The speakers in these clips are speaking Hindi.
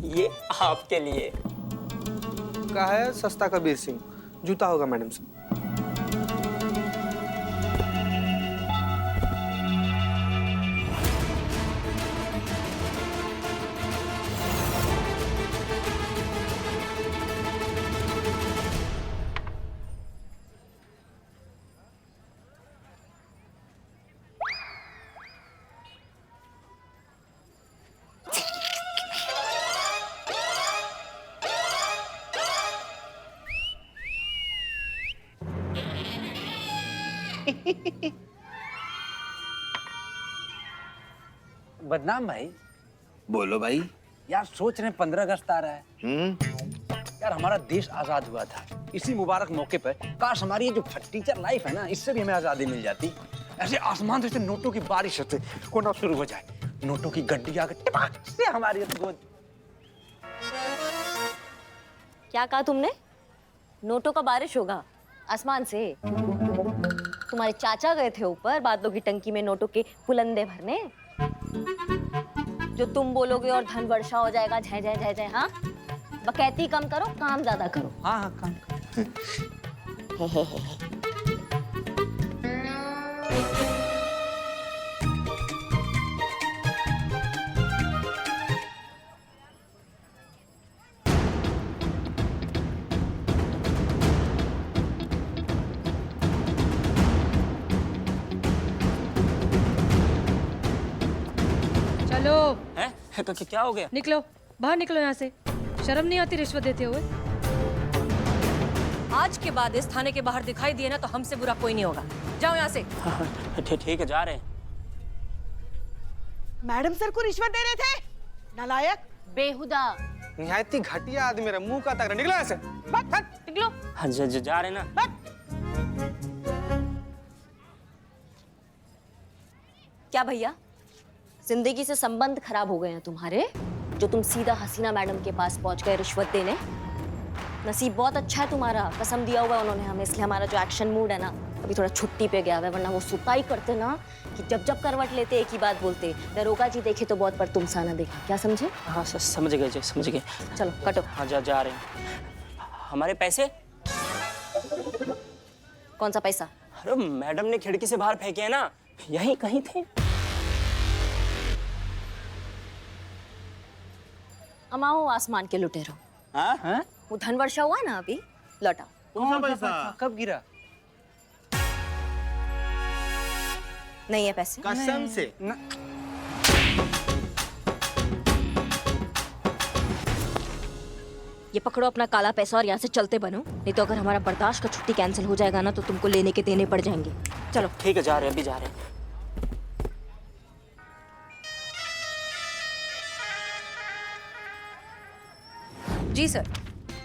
ये आपके लिए। का है सस्ता कबीर सिंह, जूता होगा मैडम से। बदनाम भाई। बोलो भाई। यार सोच रहे हैं 15 अगस्त आ रहा है। यार हमारा देश आजाद हुआ था, इसी मुबारक मौके पर काश हमारी ये जो टीचर लाइफ है ना, इससे भी हमें आजादी मिल जाती। ऐसे आसमान से नोटों की बारिश होती होना शुरू हो जाए, नोटों की गड्डी आकर टिपक से हमारी गोद। क्या कहा तुमने? नोटों का बारिश होगा आसमान से? तुम्हारे चाचा गए थे ऊपर बादलों की टंकी में नोटों के पुलंदे भरने। जो तुम बोलोगे और धन वर्षा हो जाएगा, जय जय जय जय। हाँ, बकैती कम करो, काम ज्यादा करो। हाँ हाँ काम करो। चलो हैं? क्या हो गया? निकलो, बाहर निकलो यहाँ से। शर्म नहीं आती रिश्वत देते हुए? आज के बाद इस थाने के बाहर दिखाई दिए ना तो हमसे बुरा कोई नहीं होगा। जाओ यहाँ से। ठीक है, जा रहे हैं। मैडम सर को रिश्वत दे रहे थे, नालायक। बेहुदा। निहायती घटिया आदमी, मेरा मुंह का तगड़ा। निकलो ऐसे। निकलो। हाँ, जा रहे हैं ना। क्या भैया, जिंदगी से संबंध खराब हो गए हैं तुम्हारे, जो तुम सीधा हसीना मैडम के पास पहुंच गए रिश्वत देने? नसीब बहुत अच्छा है तुम्हारा, कसम दिया हुआ है उन्होंने हमें, इसलिए हमारा जो एक्शन मूड है ना अभी थोड़ा छुट्टी पे गया हुआ है, वरना वो सुताई करते ना कि जब जब करवट लेते एक ही बात बोलते, दरोगा जी देखे तो बहुत पर तुम सा ना देखा। क्या समझे? हाँ, समझ गए जी, समझ गए। चलो कटो। हाँ, जा रहे हैं। हमारे पैसे? कौन सा पैसा? अरे मैडम ने खिड़की से बाहर फेंके हैं ना, यहीं कहीं थे। अमाओ आसमान के लुटेरो। हाँ? वो धन वर्षा हुआ ना अभी, लौटाओ। कौन सा पैसा? कब गिरा? नहीं है पैसे? कसम से? ये पकड़ो अपना काला पैसा और यहाँ से चलते बनो, नहीं तो अगर हमारा बर्दाश्त का छुट्टी कैंसिल हो जाएगा ना तो तुमको लेने के देने पड़ जाएंगे। चलो। ठीक है, जा रहे हैं, अभी जा रहे हैं। जी सर,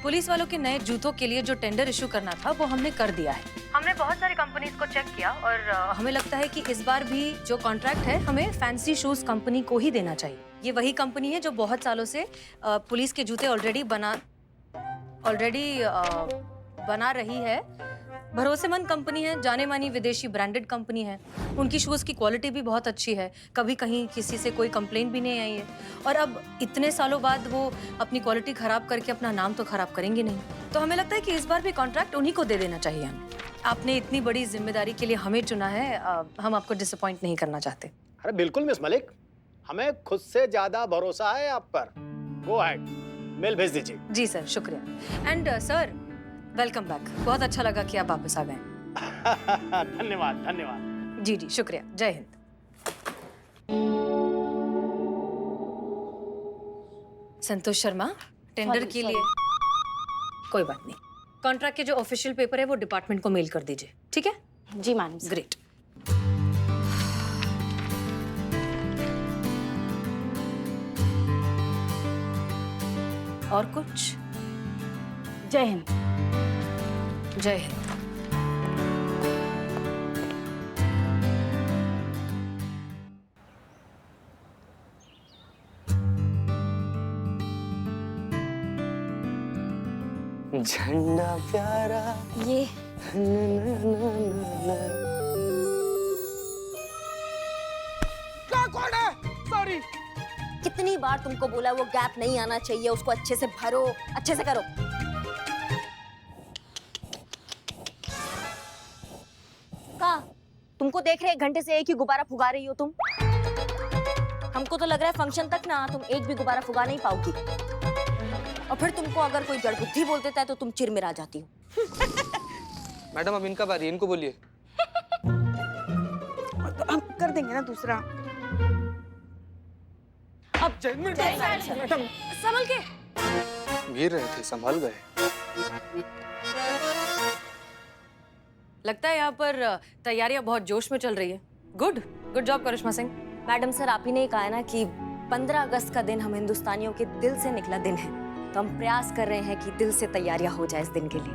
पुलिस वालों के नए जूतों के लिए जो टेंडर इशू करना था वो हमने कर दिया है। हमने बहुत सारी कंपनीज को चेक किया और हमें लगता है कि इस बार भी जो कॉन्ट्रैक्ट है हमें फैंसी शूज कंपनी को ही देना चाहिए। ये वही कंपनी है जो बहुत सालों से पुलिस के जूते ऑलरेडी बना रही है। भरोसेमंद कंपनी है, जाने मानी विदेशी ब्रांडेड कंपनी है। उनकी शूज की क्वालिटी भी बहुत अच्छी है, कभी कहीं किसी से कोई कंप्लेंट भी नहीं आई है। और अब इतने सालों बाद वो अपनी क्वालिटी खराब करके अपना नाम तो खराब करेंगे नहीं, तो हमें लगता है कि इस बार भी कॉन्ट्रैक्ट उन्हीं को दे देना चाहिए हमें। आपने इतनी बड़ी जिम्मेदारी के लिए हमें चुना है, हम आपको डिसअपॉइंट नहीं करना चाहते। अरे बिल्कुल मिस मलिक, हमें खुद से ज्यादा भरोसा है आप पर। गो अहेड, मेल भेज दीजिए। जी सर, शुक्रिया। And sir, welcome back. बहुत अच्छा लगा कि आप वापस आ गए। धन्यवाद धन्यवाद। जी जी, शुक्रिया। जय हिंद। संतोष शर्मा, टेंडर के लिए कोई बात नहीं, कॉन्ट्रैक्ट के जो ऑफिशियल पेपर है वो डिपार्टमेंट को मेल कर दीजिए, ठीक है? जी मैडम। ग्रेट। और कुछ? जय हिंद। जय हिंद। झंडा प्यारा ये कौन है? सॉरी। कितने कितनी बार तुमको बोला वो गैप नहीं आना चाहिए, उसको अच्छे से भरो, अच्छे से करो। का तुमको देख रहे 1 घंटे से एक ही गुब्बारा फुगा रही हो तुम। हमको तो लग रहा है फंक्शन तक ना तुम एक भी गुब्बारा फुगा नहीं पाओगी। और फिर तुमको अगर कोई जड़ बुद्धि बोल देता है तो तुम चिरमिरा जाती हो। मैडम अब इनका बारी, इनको बोलिए। तो हम कर देंगे ना दूसरा। अब संभल के। गिर रहे थे, संभल गए। लगता है यहाँ पर तैयारियां बहुत जोश में चल रही है। गुड गुड जॉब करिश्मा सिंह। मैडम सर, आप ही ने कहा है ना कि 15 अगस्त का दिन हम हिंदुस्तानियों के दिल से निकला दिन है, तो हम प्रयास कर रहे हैं कि दिल से तैयारियां हो जाए इस दिन के लिए।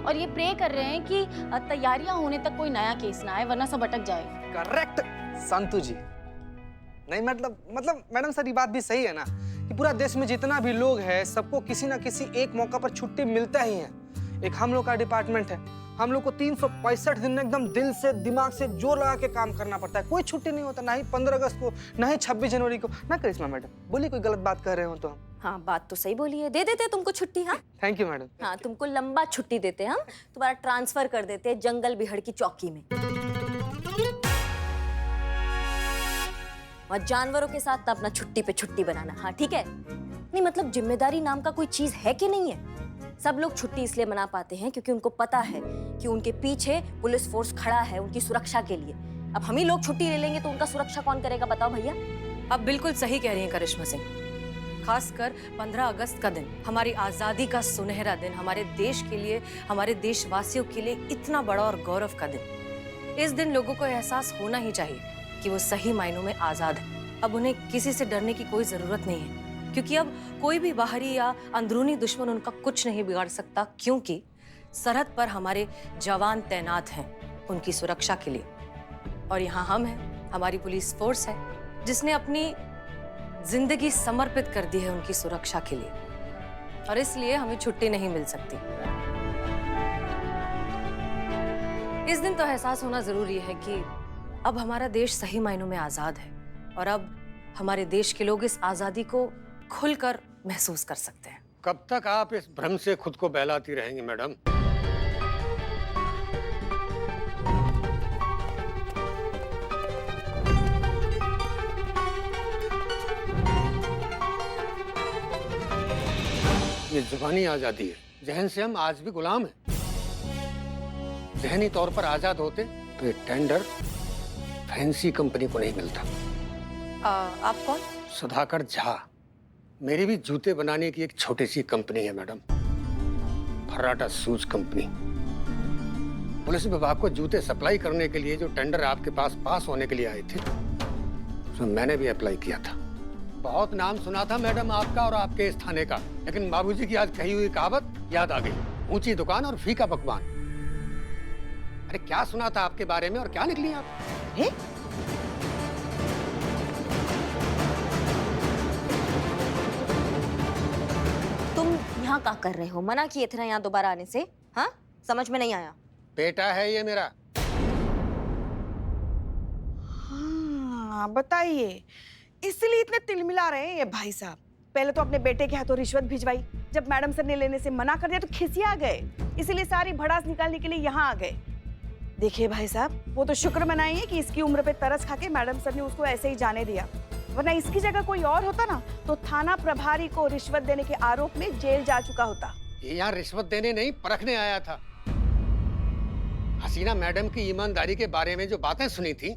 और ये प्रे कर रहे हैं कि तैयारियां होने तक कोई नया केस ना आए, वरना सब अटक जाए। करेक्ट संतु जी। नहीं मतलब मैडम सर, ये बात भी सही है ना कि पूरा देश में जितना भी लोग हैं, सबको किसी ना किसी एक मौका पर छुट्टी मिलता ही है। एक हम लोग का डिपार्टमेंट है, हम लोग को 365 दिन एकदम दिल से दिमाग से जोर लगा के काम करना पड़ता है। कोई छुट्टी नहीं होता, ना ही 15 अगस्त को, ना ही 26 जनवरी को। ना करिश्मा मैडम, बोलिए कोई गलत बात कर रहे हो तो हम। हाँ, बात तो सही बोली है। दे देते तुमको छुट्टी। हाँ थैंक यू मैडम। हाँ, तुमको लंबा छुट्टी देते हम, तुम्हारा ट्रांसफर कर देते जंगल बिहड़ की चौकी में। और जानवरों के साथ अपना छुट्टी पे छुट्टी बनाना। हाँ ठीक है। नहीं मतलब जिम्मेदारी नाम का कोई चीज है कि नहीं है? सब लोग छुट्टी इसलिए मना पाते हैं क्योंकि उनको पता है कि उनके पीछे पुलिस फोर्स खड़ा है उनकी सुरक्षा के लिए। अब हम ही लोग छुट्टी ले लेंगे तो उनका सुरक्षा कौन करेगा, बताओ भैया। आप बिल्कुल सही कह रही हैं करिश्मा सिंह। खासकर 15 अगस्त का दिन, हमारी आजादी का सुनहरा दिन, हमारे देश के लिए, हमारे देशवासियों के लिए इतना बड़ा और गौरव का दिन। इस दिन लोगों को एहसास होना ही चाहिए कि वो सही मायनों में आजाद है। अब उन्हें किसी से डरने की कोई जरूरत नहीं है, क्योंकि अब कोई भी बाहरी या अंदरूनी दुश्मन उनका कुछ नहीं बिगाड़ सकता, क्योंकि सरहद पर हमारे जवान तैनात हैं उनकी सुरक्षा के लिए। और यहाँ हम हैं, हमारी पुलिस फोर्स है जिसने अपनी जिंदगी समर्पित कर दी है उनकी सुरक्षा के लिए, और इसलिए हमें छुट्टी नहीं मिल सकती। इस दिन तो एहसास होना जरूरी है कि अब हमारा देश सही मायनों में आजाद है, और अब हमारे देश के लोग इस आजादी को खुलकर महसूस कर सकते हैं। कब तक आप इस भ्रम से खुद को बहलाती रहेंगी मैडम? ये जुबानी आजादी है, जहन से हम आज भी गुलाम हैं। जहनी तौर पर आजाद होते तो ये टेंडर फैंसी कंपनी को नहीं मिलता। आप कौन? सुधाकर झा। मेरी भी जूते बनाने की एक छोटी सी कंपनी है मैडम, फर्राटा शूज कंपनी। पुलिस विभाग को जूते सप्लाई करने के लिए जो टेंडर आपके पास होने के लिए आए थे, उसमें मैंने भी अप्लाई किया था। बहुत नाम सुना था मैडम आपका और आपके इस थाने का, लेकिन बाबूजी की आज कही हुई कहावत याद आ गई, ऊंची दुकान और फीका पकवान। अरे क्या सुना था आपके बारे में और क्या निकली आप? तुम यहाँ क्या कर रहे हो? मना किए थे ना यहाँ दोबारा आने से। हाँ, समझ में नहीं आया? बेटा है ये मेरा। हाँ बताइए, इसलिए इतने तिलमिला रहे हैं ये भाई साहब। पहले तो अपने बेटे के हाथों रिश्वत भिजवाई, जब मैडम सर ने लेने से मना कर दिया तो खिसिया गए, इसीलिए सारी भड़ास निकालने के लिए यहाँ आ गए। देखिए भाई साहब, वो तो शुक्र मनाइए कि इसकी उम्र पे तरस खा के मैडम सर ने उसको ऐसे ही जाने दिया, वरना इसकी जगह कोई और होता ना तो थाना प्रभारी को रिश्वत देने के आरोप में जेल जा चुका होता। ये यहाँ रिश्वत देने नहीं, परखने आया था। हसीना मैडम की ईमानदारी के बारे में जो बातें सुनी थी,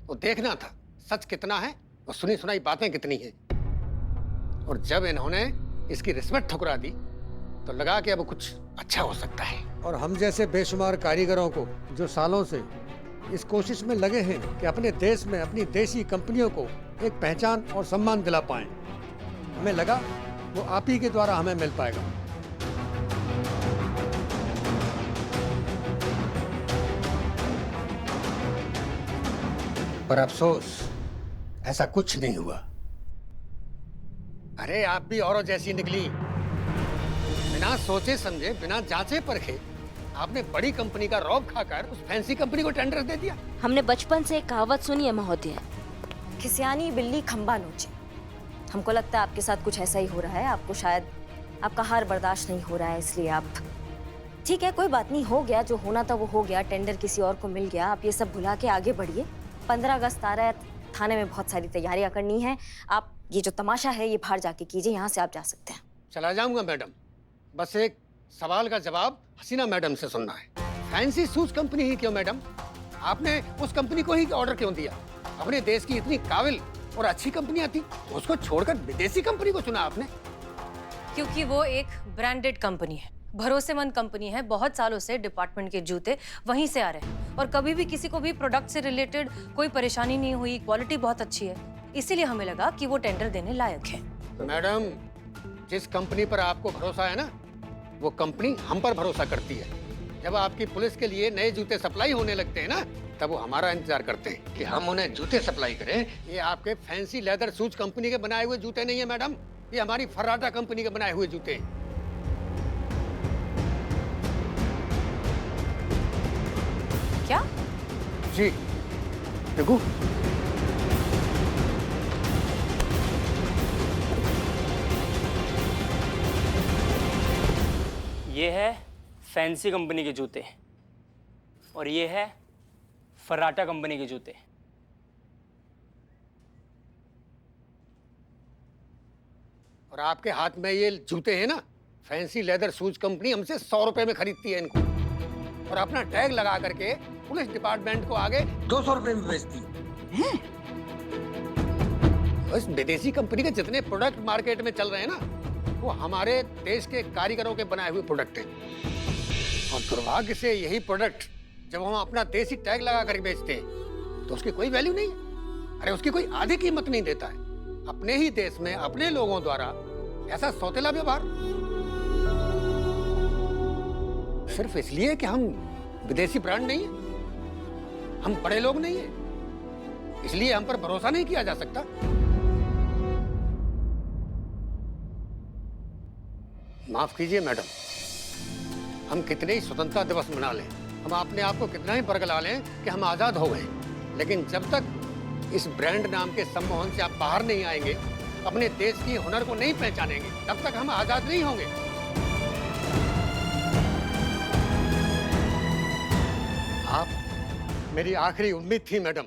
वो देखना था सच कितना है और सुनी सुनाई बातें कितनी हैं। और जब इन्होंने इसकी रिश्वत ठुकरा दी तो लगा कि अब कुछ अच्छा हो सकता है। और हम जैसे बेशुमार कारीगरों को जो सालों से इस कोशिश में लगे हैं कि अपने देश में अपनी देसी कंपनियों को एक पहचान और सम्मान दिला पाएं, हमें लगा वो आप ही के द्वारा हमें मिल पाएगा। पर अफसोस ऐसा कुछ नहीं हुआ। अरे आप भी औरों जैसी निकली, बिना सोचे समझे, बिना जांचे परखे आपने बड़ी कंपनी का रौब खाकर उस फैंसी कंपनी को टेंडर दे दिया। हमने बचपन से एक कहावत सुनी है महोदय, खिसियानी बिल्ली खंबा नोचे। हमको लगता है आपके साथ कुछ ऐसा ही हो रहा है। आपको शायद आपका हार बर्दाश्त नहीं हो रहा है, इसलिए आप ठीक है, कोई बात नहीं, हो गया जो होना था वो हो गया। टेंडर किसी और को मिल गया। आप ये सब भुला के आगे बढ़िए। 15 अगस्त आ रहा है, थाने में बहुत सारी तैयारियां करनी है। आप ये जो तमाशा है ये बाहर जाके कीजिए, यहाँ से आप जा सकते हैं। चला जाऊंगा मैडम, बस एक सवाल का जवाब हसीना मैडम से सुनना है। फैंसी शूज कंपनी ही क्यों मैडम? आपने उस कंपनी को ही ऑर्डर क्यों दिया? अपने देश की इतनी काबिल और अच्छी कंपनियां थी, उसको छोड़कर विदेशी कंपनी को चुना आपने? क्योंकि वो एक ब्रांडेड कंपनी है, भरोसेमंद कंपनी है। बहुत सालों से डिपार्टमेंट के जूते वहीं से आ रहे हैं और कभी भी किसी को भी प्रोडक्ट से रिलेटेड कोई परेशानी नहीं हुई। क्वालिटी बहुत अच्छी है, इसीलिए हमें लगा कि वो टेंडर देने लायक है। मैडम, जिस कंपनी पर आपको भरोसा है ना, वो कंपनी हम पर भरोसा करती है। जब आपकी पुलिस के लिए नए जूते सप्लाई होने लगते हैं ना, तब वो हमारा इंतजार करते हैं कि हम उन्हें जूते सप्लाई करें। ये आपके फैंसी लेदर शूज कंपनी के बनाए हुए जूते नहीं है मैडम, ये हमारी फर्राटा कंपनी के बनाए हुए जूते हैं। क्या? जी देखो, ये है फैंसी कंपनी के जूते और ये है फर्राटा कंपनी के जूते। और आपके हाथ में ये जूते हैं ना, फैंसी लेदर शूज कंपनी हमसे 100 रुपए में खरीदती है इनको और अपना टैग लगा करके पुलिस डिपार्टमेंट को आगे 200 रुपए में बेचती है। इस विदेशी कंपनी के जितने प्रोडक्ट मार्केट में चल रहे हैं ना, वो हमारे देश के कारीगरों के बनाए हुए प्रोडक्ट हैं। और दुर्भाग्य से यही प्रोडक्ट जब हम अपना देसी टैग लगा कर बेचते हैं तो उसकी कोई वैल्यू नहीं है। अरे उसकी कोई आधी कीमत नहीं देता है। अपने ही देश में अपने लोगों द्वारा ऐसा सौतेला व्यवहार, सिर्फ इसलिए कि हम विदेशी ब्रांड नहीं है, हम बड़े लोग नहीं है, इसलिए हम पर भरोसा नहीं किया जा सकता। माफ कीजिए मैडम, हम कितने ही स्वतंत्रता दिवस मना लें, हम अपने आप को कितना ही बरगला लें कि हम आजाद हो गए, लेकिन जब तक इस ब्रांड नाम के सम्मोहन से आप बाहर नहीं आएंगे, अपने देश की हुनर को नहीं पहचानेंगे, तब तक हम आजाद नहीं होंगे। आप मेरी आखिरी उम्मीद थी मैडम,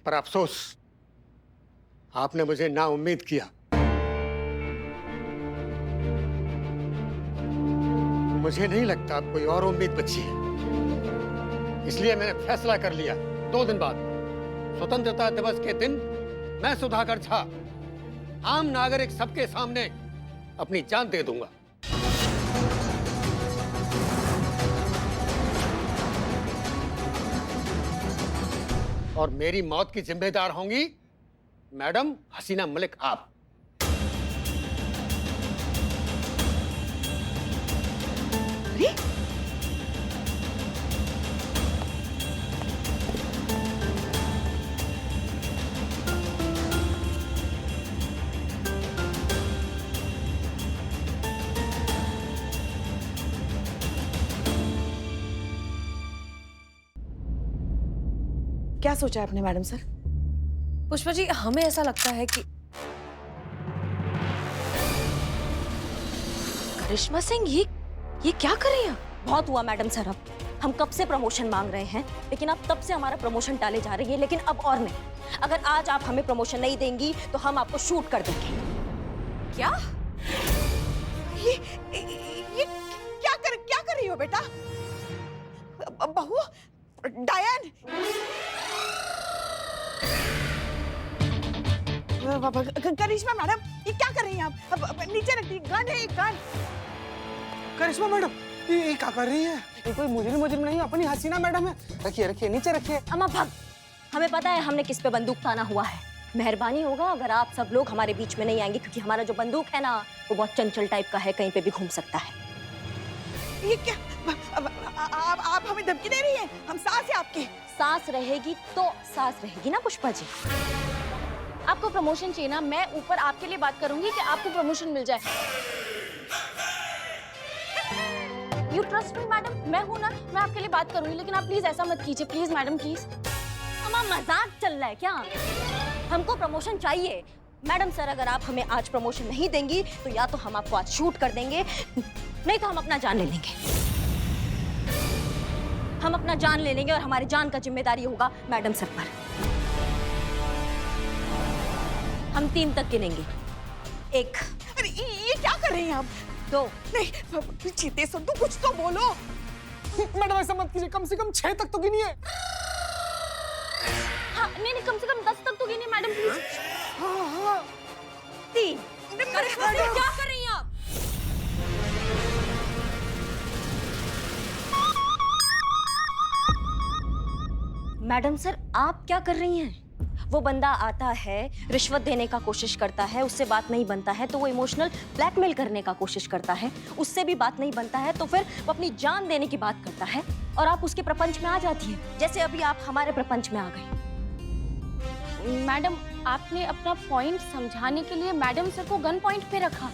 पर अफसोस आपने मुझे ना उम्मीद किया। मुझे नहीं लगता अब कोई और उम्मीद बची है, इसलिए मैंने फैसला कर लिया 2 दिन बाद स्वतंत्रता दिवस के दिन मैं सुधाकर झा आम नागरिक सबके सामने अपनी जान दे दूंगा। और मेरी मौत की जिम्मेदार होंगी मैडम हसीना मलिक आप। अरे क्या सोचा है आपने मैडम सर? पुष्पा जी, हमें ऐसा लगता है कि करिश्मा सिंह ये क्या कर रही हैं? बहुत हुआ मैडम सर, अब हम कब से प्रमोशन मांग रहे हैं, लेकिन आप तब से हमारा प्रमोशन टाले जा रही है। लेकिन अब और नहीं, अगर आज आप हमें प्रमोशन नहीं देंगी तो हम आपको शूट कर देंगे। क्या? ये क्या कर रही हो बेटा? बहू डायन, करिश्मा मैडम ये क्या कर रही हैं आप? अब नीचे रखिए, गन है, गन। करिश्मा मैडम ये क्या कर रही है? ये कोई मुजरिम नहीं, अपनी हसीना मैडम है। रखिए रखिए, नीचे रखिए। अम्मा भाग, हमें पता है हमने किस पे बंदूक ताना हुआ है। मेहरबानी होगा अगर आप सब लोग हमारे बीच में नहीं आएंगे, क्योंकि हमारा जो बंदूक है ना वो बहुत चंचल टाइप का है, कहीं पे भी घूम सकता है। ये क्या? आप हमें धमकी दे रही हैं? हम सास है आपकी। सांस रहेगी तो सांस रहेगी ना पुष्पा जी। आपको प्रमोशन चाहिए ना, मैं ऊपर आपके लिए बात करूंगी कि आपको प्रमोशन मिल जाए। यू ट्रस्ट मी मैडम, मैं हूं ना, मैं आपके लिए बात करूंगी, लेकिन आप प्लीज ऐसा मत कीजिए, प्लीज मैडम प्लीज। अम्मा मजाक चल रहा है क्या? हमको प्रमोशन चाहिए, मैडम सर, अगर आप हमें आज प्रमोशन नहीं देंगी तो या तो हम आपको आज शूट कर देंगे, नहीं तो हम अपना जान ले लेंगे। हम अपना जान ले लेंगे और हमारी जान का जिम्मेदारी होगा मैडम सर पर। हम 3 तक गिनेंगे। 1। अरे ये क्या कर रही हैं आप? 2। नहीं जीते संतु, कुछ तो बोलो। मैडम ऐसा मत कीजिए, कम से कम 6 तक तो गिनिए। हाँ, नहीं कम से कम 10 तक तो गिनिए मैडम प्लीज। 3। करिश्मा सिंह, क्या कर रही हैं आप? मैडम सर, आप क्या कर रही हैं? वो बंदा आता है, रिश्वत देने का कोशिश करता है, उससे बात नहीं बनता है तो वो इमोशनल ब्लैकमेल करने का कोशिश करता है, उससे भी बात नहीं बनता है तो फिर वो अपनी जान देने की बात करता है, और आप उसके प्रपंच में आ जाती हैं, जैसे अभी आप हमारे प्रपंच में आ गई। मैडम, आपने अपना पॉइंट समझाने के लिए मैडम सर को गन पॉइंट पे रखा।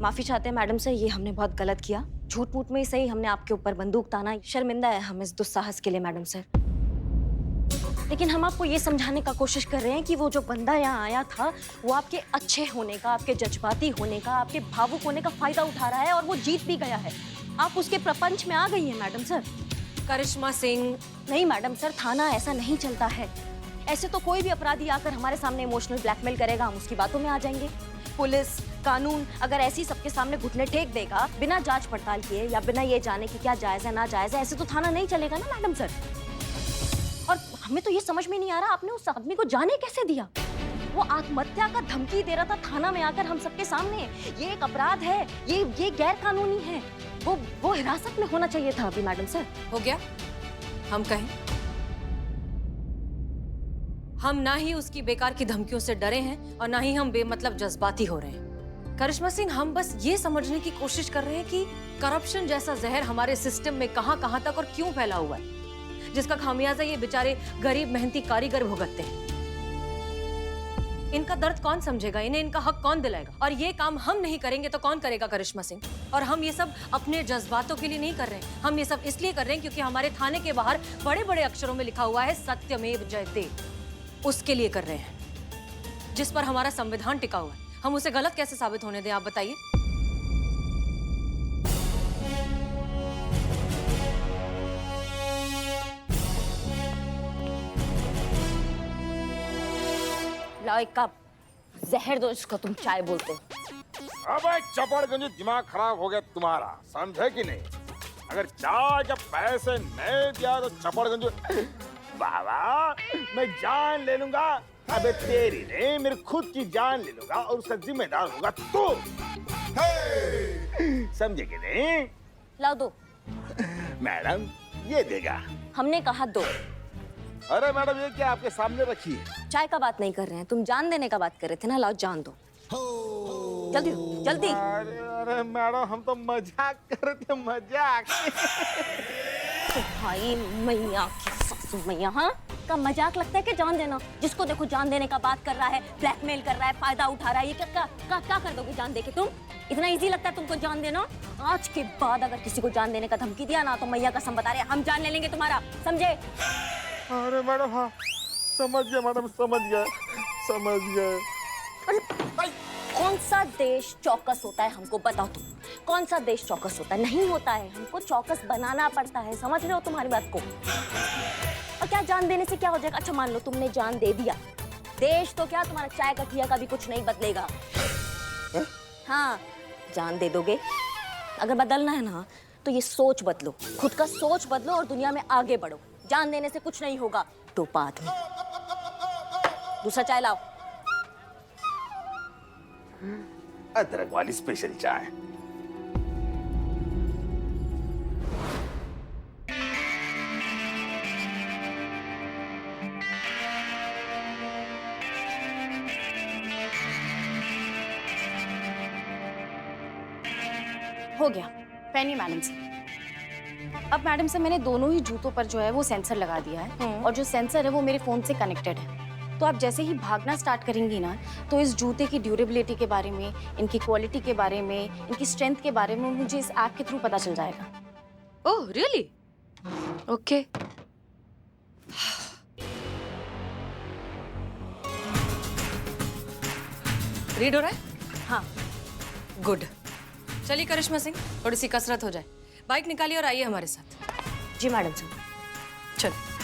माफी चाहते हैं मैडम सर, ये हमने बहुत गलत किया। झूठ मूठ में ही सही हमने आपके ऊपर बंदूक ताना। शर्मिंदा है हम इस दुस्साहस के लिए मैडम सर। लेकिन हम आपको ये समझाने का कोशिश कर रहे हैं कि वो जो बंदा यहाँ आया था वो आपके अच्छे होने का, आपके जज्बाती होने का, आपके भावुक होने का फायदा उठा रहा है और वो जीत भी गया है। आप उसके प्रपंच में आ गई हैं मैडम सर। करिश्मा सिंह, नहीं मैडम सर, थाना ऐसा नहीं चलता है। ऐसे तो कोई भी अपराधी आकर हमारे सामने इमोशनल ब्लैकमेल करेगा, हम उसकी बातों में आ जाएंगे। पुलिस, कानून अगर ऐसी सबके सामने घुटने टेक देगा बिना जांच पड़ताल किए या बिना ये जाने कि क्या जायज है ना जायज है, ऐसे तो थाना नहीं चलेगा ना मैडम सर। और हमें तो ये समझ में नहीं आ रहा, आपने उस आदमी को जाने कैसे दिया? वो आत्महत्या का धमकी दे रहा था थाना में आकर हम सबके सामने। ये एक अपराध है, ये गैर कानूनी है। वो हिरासत में होना चाहिए था अभी मैडम सर। हो गया? हम कहें, हम ना ही उसकी बेकार की धमकियों से डरे हैं और ना ही हम बेमतलब जज्बाती हो रहे हैं। करिश्मा सिंह, हम बस ये समझने की कोशिश कर रहे हैं कि करप्शन जैसा जहर हमारे सिस्टम में कहां तक और क्यों फैला हुआ है, जिसका खामियाजा ये बेचारे गरीब मेहनती कारीगर भुगतते हैं। इनका दर्द कौन समझेगा? इन्हें इनका हक कौन दिलाएगा? और ये काम हम नहीं करेंगे तो कौन करेगा करिश्मा सिंह? और हम ये सब अपने जज्बातों के लिए नहीं कर रहे हैं, हम ये सब इसलिए कर रहे हैं क्योंकि हमारे थाने के बाहर बड़े बड़े अक्षरों में लिखा हुआ है सत्यमेव जयते। उसके लिए कर रहे हैं जिस पर हमारा संविधान टिका हुआ है। हम उसे गलत कैसे साबित होने दें, आप बताइए। लाओ एक कप जहर दो इसको, तुम चाय बोलते हो। अबे चपड़गंज, दिमाग खराब हो गया तुम्हारा, समझे कि नहीं? अगर चाय के पैसे नहीं दिया तो चपड़गंज बाबा मैं जान ले लूंगा। अबे तेरी नहीं, मेरी खुद की जान ले लूंगा और उसका जिम्मेदार होगा तू। समझे कि नहीं? लाओ दो। मैडम ये देगा। हमने कहा दो। अरे मैडम ये क्या आपके सामने रखी है? चाय का बात नहीं कर रहे हैं, तुम जान देने का बात कर रहे थे ना। लाओ जान दो, जल्दी दो, जल्दी। अरे मैडम हम तो मजाक कर रहे थे, मजाक। भाई मैया की सासू मैया, हाँ का मजाक लगता है कि जान देना? जिसको देखो जान देने का बात कर रहा है, ब्लैकमेल कर रहा है, फायदा उठा रहा है। ये क्या कर दोगे जान देके? तुम इतना इजी लगता है तुमको जान देना? आज के बाद अगर किसी को जान देने का धमकी दिया ना तो मैया कसम बता रहे हम जान ले लेंगे तुम्हारा, समझे? अरे मैडम हाँ समझ गया मैडम, समझ गया। कौन सा देश चौकस होता है हमको बताओ तुम? कौन सा देश चौकस होता है? नहीं होता है, हमको चौकस बनाना पड़ता है। समझ रहे हो तुम्हारी बात को? और क्या जान देने से क्या हो जाएगा? अच्छा मान लो तुमने जान दे दिया, देश तो क्या तुम्हारा चाय का ठिया का भी कुछ नहीं बदलेगा। हाँ जान दे दोगे। अगर बदलना है ना तो ये सोच बदलो, खुद का सोच बदलो और दुनिया में आगे बढ़ो। जान देने से कुछ नहीं होगा। टोपा आदमी। दूसरा चाय लाओ। अदरक वाली स्पेशल चाय। हो गया, पेनी मैडम से। अब मैडम से मैंने दोनों ही जूतों पर जो है वो सेंसर लगा दिया है और जो सेंसर है वो मेरे फोन से कनेक्टेड है। तो आप जैसे ही भागना स्टार्ट करेंगी ना तो इस जूते की ड्यूरेबिलिटी के बारे में, इनकी क्वालिटी के बारे में, इनकी स्ट्रेंथ के बारे में मुझे इस ऐप के थ्रू पता चल जाएगा। Oh really? ओके। रीड हो रहा है? हाँ। गुड। चलिए करिश्मा सिंह, थोड़ी सी कसरत हो जाए। बाइक निकालिए और आइए हमारे साथ। जी मैडम साहब। चलो।